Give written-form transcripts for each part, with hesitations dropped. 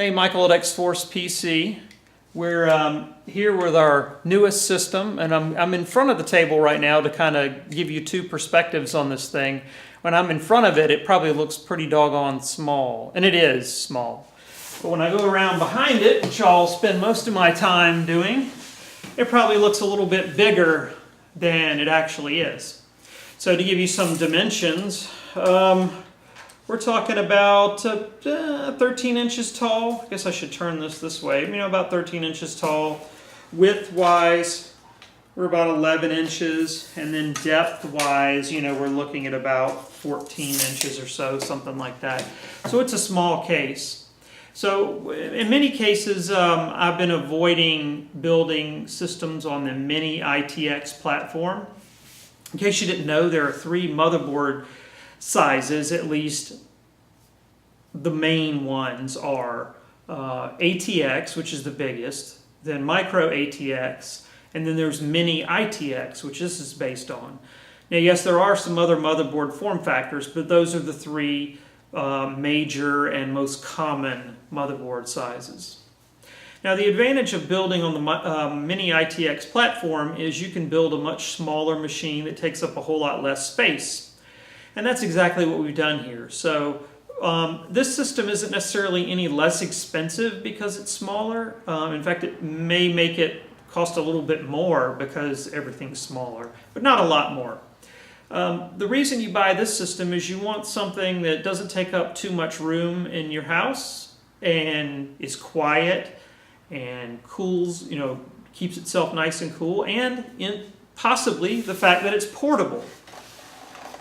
Hey, Michael at XForcePC. We're here with our newest system, and I'm in front of the table right now to kind of give you two perspectives on this thing. When I'm in front of it, it probably looks pretty doggone small, and it is small. But when I go around behind it, which I'll spend most of my time doing, it probably looks a little bit bigger than it actually is. So to give you some dimensions, we're talking about 13 inches tall. I guess I should turn this way. About 13 inches tall. Width-wise, we're about 11 inches. And then depth-wise, we're looking at about 14 inches or so, something like that. So it's a small case. So in many cases, I've been avoiding building systems on the Mini-ITX platform. In case you didn't know, there are three motherboard sizes. At least the main ones are ATX, which is the biggest, then Micro ATX, and then there's Mini ITX, which this is based on. Now, yes, there are some other motherboard form factors, but those are the three major and most common motherboard sizes. Now, the advantage of building on the Mini ITX platform is you can build a much smaller machine that takes up a whole lot less space. And that's exactly what we've done here. So this system isn't necessarily any less expensive because it's smaller. In fact, it may make it cost a little bit more because everything's smaller, but not a lot more. The reason you buy this system is you want something that doesn't take up too much room in your house and is quiet and cools, keeps itself nice and cool, and possibly the fact that it's portable.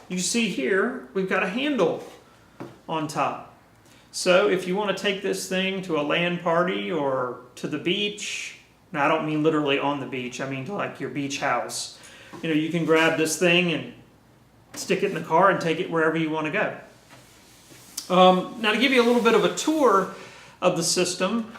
You see here, we've got a handle on top. So if you want to take this thing to a LAN party or to the beach, now I don't mean literally on the beach, I mean to like your beach house. You can grab this thing and stick it in the car and take it wherever you want to go. Now to give you a little bit of a tour of the system,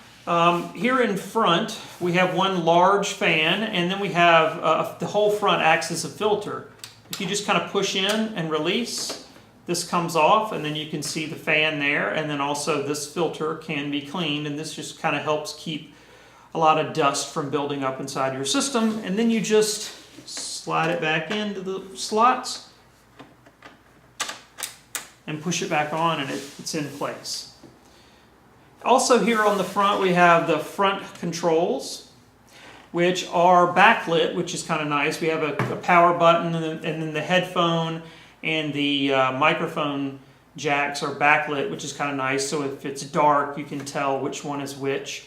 here in front we have one large fan, and then we have the whole front acts as a filter. If you just kind of push in and release, this comes off, and then you can see the fan there, and then also this filter can be cleaned, and this just kind of helps keep a lot of dust from building up inside your system. And then you just slide it back into the slots and push it back on, and it's in place. Also here on the front we have the front controls, which are backlit, which is kind of nice. We have a power button, and then the headphone and the microphone jacks are backlit, which is kind of nice. So if it's dark, you can tell which one is which.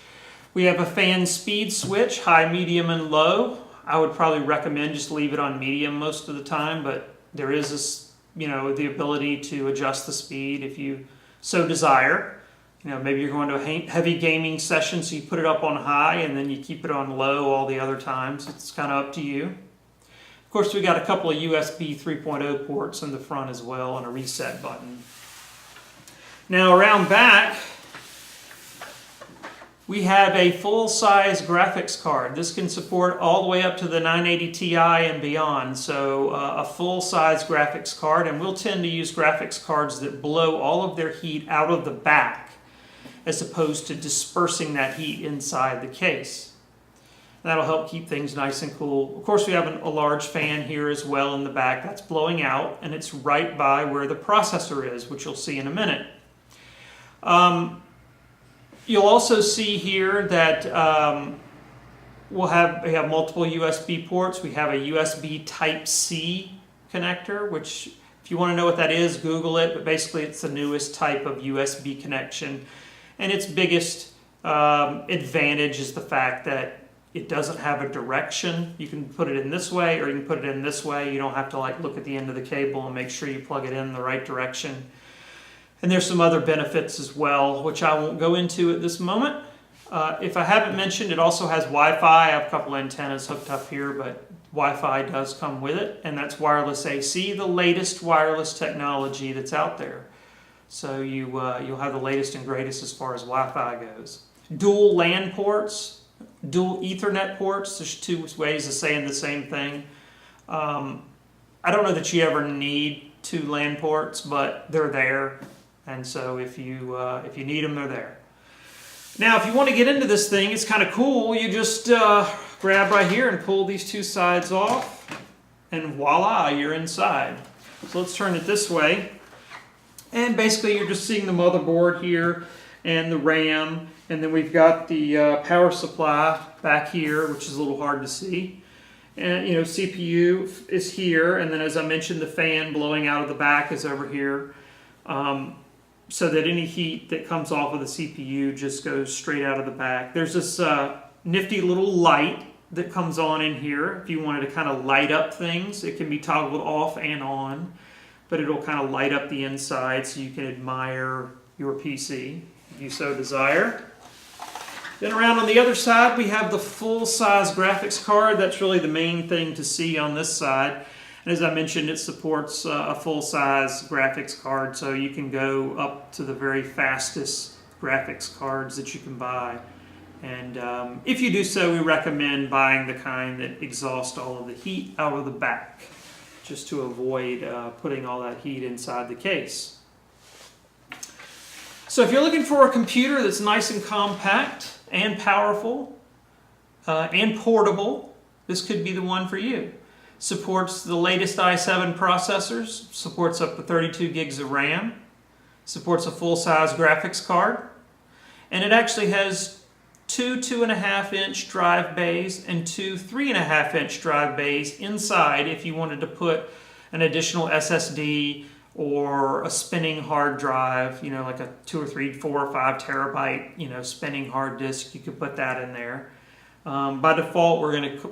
We have a fan speed switch, high, medium, and low. I would probably recommend just leave it on medium most of the time, but there is this, the ability to adjust the speed if you so desire. Maybe you're going to a heavy gaming session, so you put it up on high and then you keep it on low all the other times. It's kind of up to you. Of course, we got a couple of USB 3.0 ports in the front as well, and a reset button. Now around back, we have a full-size graphics card. This can support all the way up to the 980 Ti and beyond. So a full-size graphics card, and we'll tend to use graphics cards that blow all of their heat out of the back, as opposed to dispersing that heat inside the case. That'll help keep things nice and cool. Of course, we have a large fan here as well in the back that's blowing out, and it's right by where the processor is, which you'll see in a minute. You'll also see here that we have multiple USB ports. We have a USB Type-C connector, which if you want to know what that is, Google it, but basically it's the newest type of USB connection. And its biggest advantage is the fact that it doesn't have a direction. You can put it in this way or you can put it in this way. You don't have to look at the end of the cable and make sure you plug it in the right direction. And there's some other benefits as well, which I won't go into at this moment. If I haven't mentioned, it also has Wi-Fi. I have a couple antennas hooked up here, but Wi-Fi does come with it, and that's wireless AC, the latest wireless technology that's out there. So you'll have the latest and greatest as far as Wi-Fi goes. Dual LAN ports, dual Ethernet ports. There's two ways of saying the same thing. I don't know that you ever need two LAN ports, but they're there. And so if you need them, they're there. Now, if you want to get into this thing, it's kind of cool. You just grab right here and pull these two sides off, and voila, you're inside. So let's turn it this way. And basically, you're just seeing the motherboard here and the RAM, and then we've got the power supply back here, which is a little hard to see. And CPU is here, and then as I mentioned, the fan blowing out of the back is over here. So that any heat that comes off of the CPU just goes straight out of the back. There's this nifty little light that comes on in here. If you wanted to kind of light up things, it can be toggled off and on, but it'll kind of light up the inside so you can admire your PC if you so desire. Then around on the other side, we have the full-size graphics card. That's really the main thing to see on this side. And as I mentioned, it supports a full-size graphics card, so you can go up to the very fastest graphics cards that you can buy. And if you do so, we recommend buying the kind that exhaust all of the heat out of the back, just to avoid putting all that heat inside the case. So if you're looking for a computer that's nice and compact and powerful and portable, this could be the one for you. Supports the latest i7 processors, supports up to 32 gigs of RAM, supports a full-size graphics card, and it actually has two 2.5-inch drive bays and two 3.5-inch drive bays inside if you wanted to put an additional SSD or a spinning hard drive, like a 2 or 3, 4 or 5 terabyte, spinning hard disk. You could put that in there. By default,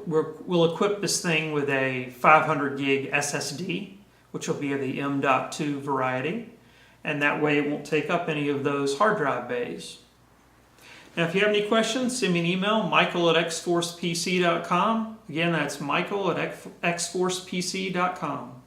we'll equip this thing with a 500 gig SSD, which will be of the M.2 variety, and that way it won't take up any of those hard drive bays. Now, if you have any questions, send me an email, michael@xforcepc.com. Again, that's michael@xforcepc.com.